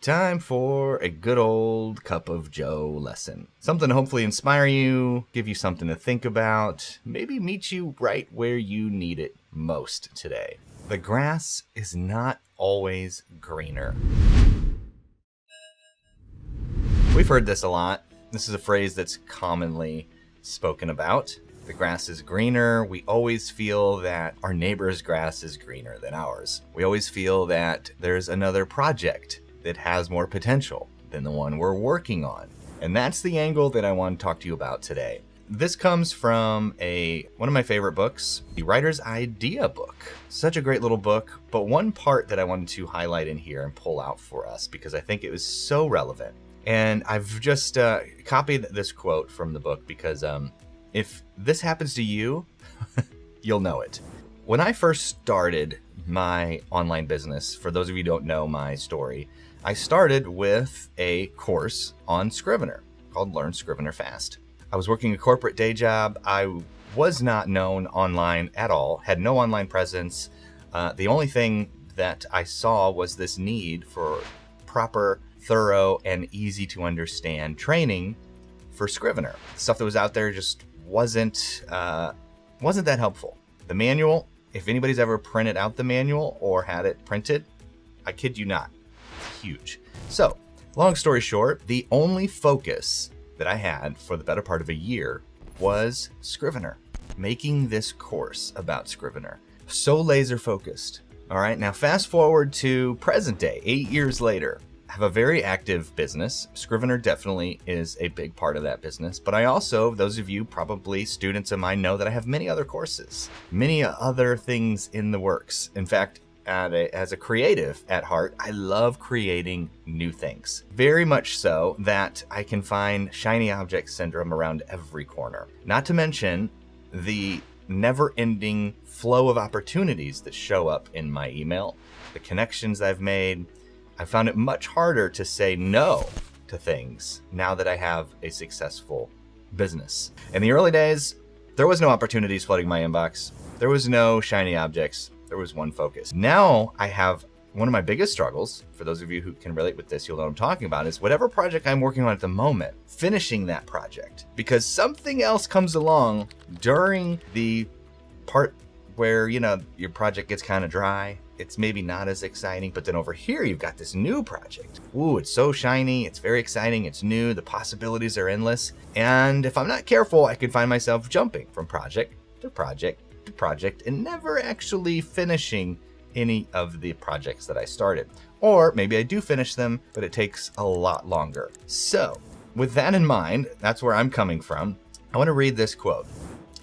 Time for a good old cup of Joe lesson. Something to hopefully inspire you, give you something to think about, maybe meet you right where you need it most today. The grass is not always greener. We've heard this a lot. This is a phrase that's commonly spoken about. The grass is greener. We always feel that our neighbor's grass is greener than ours. We always feel that there's another project that has more potential than the one we're working on. And that's the angle that I want to talk to you about today. This comes from one of my favorite books, The Writer's Idea book. Such a great little book, but one part that I wanted to highlight in here and pull out for us because I think it was so relevant. And I've just copied this quote from the book because if this happens to you, you'll know it. When I first started my online business, for those of you who don't know my story, I started with a course on Scrivener called Learn Scrivener Fast. I was working a corporate day job. I was not known online at all, had no online presence. The only thing that I saw was this need for proper, thorough, and easy to understand training for Scrivener. Stuff that was out there just wasn't that helpful. The manual, if anybody's ever printed out the manual or had it printed, I kid you not, it's huge. So, long story short, the only focus that I had for the better part of a year was Scrivener, making this course about Scrivener. So laser focused. All right, now fast forward to present day, 8 years later. I have a very active business. Scrivener definitely is a big part of that business. But I also, those of you probably students of mine know that I have many other courses, many other things in the works. In fact, as a creative at heart, I love creating new things. Very much so that I can find shiny object syndrome around every corner. Not to mention the never-ending flow of opportunities that show up in my email, the connections I've made. I found it much harder to say no to things now that I have a successful business. In the early days, there was no opportunities flooding my inbox. There was no shiny objects. There was one focus. Now I have one of my biggest struggles, for those of you who can relate with this, you'll know what I'm talking about, is whatever project I'm working on at the moment, finishing that project. Because something else comes along during the part where, your project gets kind of dry. It's maybe not as exciting, but then over here, you've got this new project. Ooh, it's so shiny. It's very exciting. It's new. The possibilities are endless. And if I'm not careful, I can find myself jumping from project to project to project and never actually finishing any of the projects that I started. Or maybe I do finish them, but it takes a lot longer. So with that in mind, that's where I'm coming from. I want to read this quote.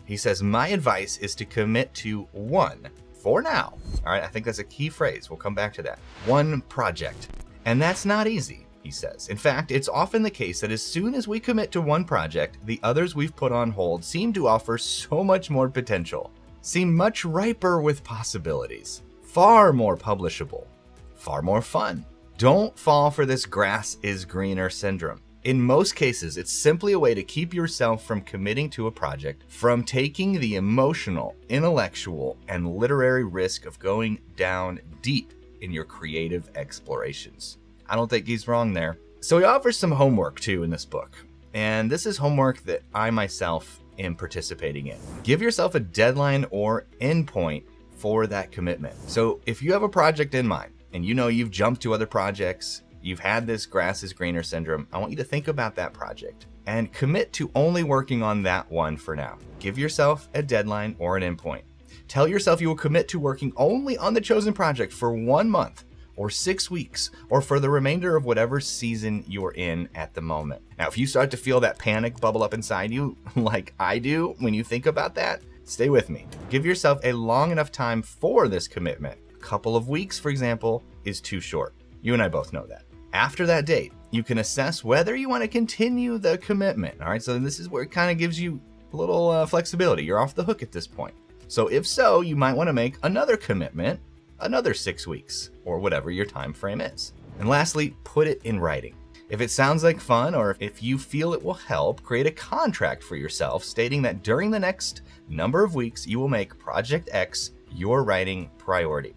He says, "My advice is to commit to one, for now." All right, I think that's a key phrase. We'll come back to that. One project. And that's not easy, he says. In fact, it's often the case that as soon as we commit to one project, the others we've put on hold seem to offer so much more potential, seem much riper with possibilities, far more publishable, far more fun. Don't fall for this grass is greener syndrome. In most cases, it's simply a way to keep yourself from committing to a project, from taking the emotional, intellectual, and literary risk of going down deep in your creative explorations. I don't think he's wrong there. So he offers some homework too in this book. And this is homework that I myself am participating in. Give yourself a deadline or endpoint for that commitment. So if you have a project in mind and you've jumped to other projects, you've had this grass is greener syndrome, I want you to think about that project and commit to only working on that one for now. Give yourself a deadline or an endpoint. Tell yourself you will commit to working only on the chosen project for 1 month or 6 weeks or for the remainder of whatever season you're in at the moment. Now, if you start to feel that panic bubble up inside you like I do when you think about that, stay with me. Give yourself a long enough time for this commitment. A couple of weeks, for example, is too short. You and I both know that. After that date, you can assess whether you want to continue the commitment. All right, so this is where it kind of gives you a little flexibility. You're off the hook at this point. So if so, you might want to make another commitment, another 6 weeks, or whatever your time frame is. And lastly, put it in writing. If it sounds like fun, or if you feel it will help, create a contract for yourself stating that during the next number of weeks, you will make Project X your writing priority.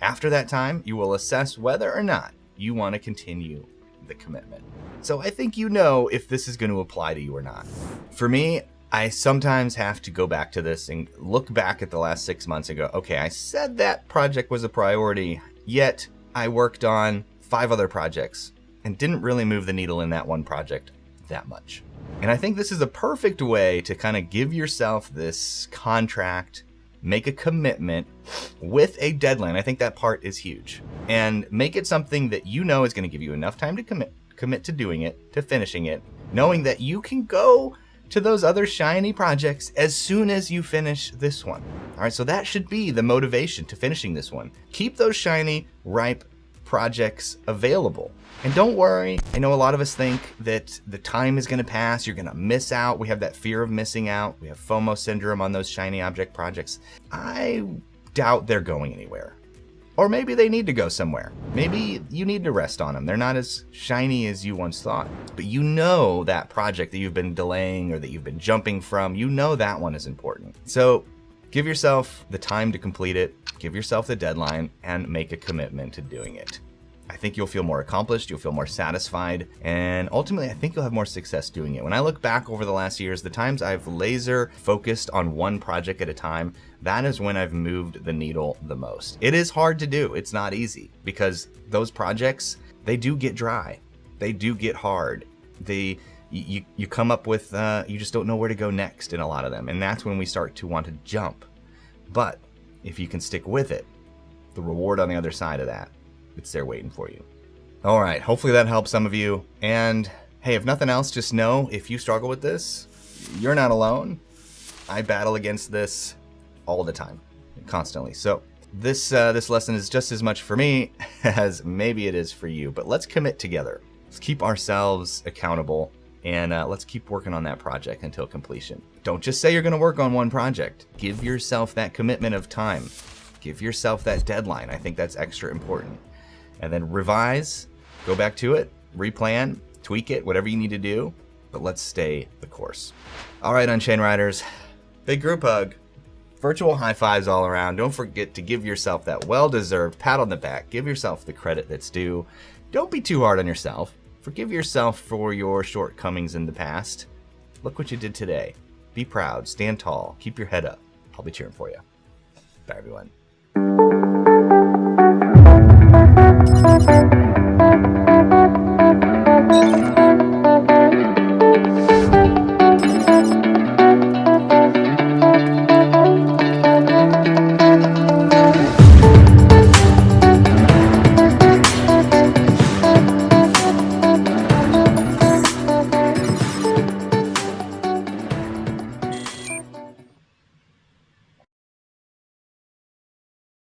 After that time, you will assess whether or not You want to continue the commitment. So I think you know if this is going to apply to you or not. For me, I sometimes have to go back to this and look back at the last 6 months and go, okay, I said that project was a priority, yet I worked on 5 other projects and didn't really move the needle in that one project that much. And I think this is a perfect way to kind of give yourself this contract, make a commitment with a deadline. I think that part is huge. And make it something that you know is going to give you enough time to commit to doing it, to finishing it, knowing that you can go to those other shiny projects as soon as you finish this one. All right, so that should be the motivation to finishing this one. Keep those shiny, ripe projects available. And don't worry, I know a lot of us think that the time is gonna pass, you're gonna miss out. We have that fear of missing out. We have FOMO syndrome on those shiny object projects. I doubt they're going anywhere. Or maybe they need to go somewhere. Maybe you need to rest on them. They're not as shiny as you once thought. But you know that project that you've been delaying or that you've been jumping from, you know that one is important. So give yourself the time to complete it, give yourself the deadline, and make a commitment to doing it. I think you'll feel more accomplished, you'll feel more satisfied, and ultimately I think you'll have more success doing it. When I look back over the last years, the times I've laser focused on one project at a time, that is when I've moved the needle the most. It is hard to do, it's not easy, because those projects, they do get dry, they do get hard. You come up with, you just don't know where to go next in a lot of them, and that's when we start to want to jump. But if you can stick with it, the reward on the other side of that, it's there waiting for you. All right, hopefully that helps some of you. And hey, if nothing else, just know if you struggle with this, you're not alone. I battle against this all the time, constantly. So this lesson is just as much for me as maybe it is for you, but let's commit together. Let's keep ourselves accountable, and let's keep working on that project until completion. Don't just say you're gonna work on one project. Give yourself that commitment of time. Give yourself that deadline. I think that's extra important. And then revise, go back to it, replan, tweak it, whatever you need to do, but let's stay the course. All right, Unchained Riders, big group hug, virtual high fives all around. Don't forget to give yourself that well-deserved pat on the back. Give yourself the credit that's due. Don't be too hard on yourself. Forgive yourself for your shortcomings in the past. Look what you did today. Be proud, stand tall, keep your head up. I'll be cheering for you. Bye, everyone.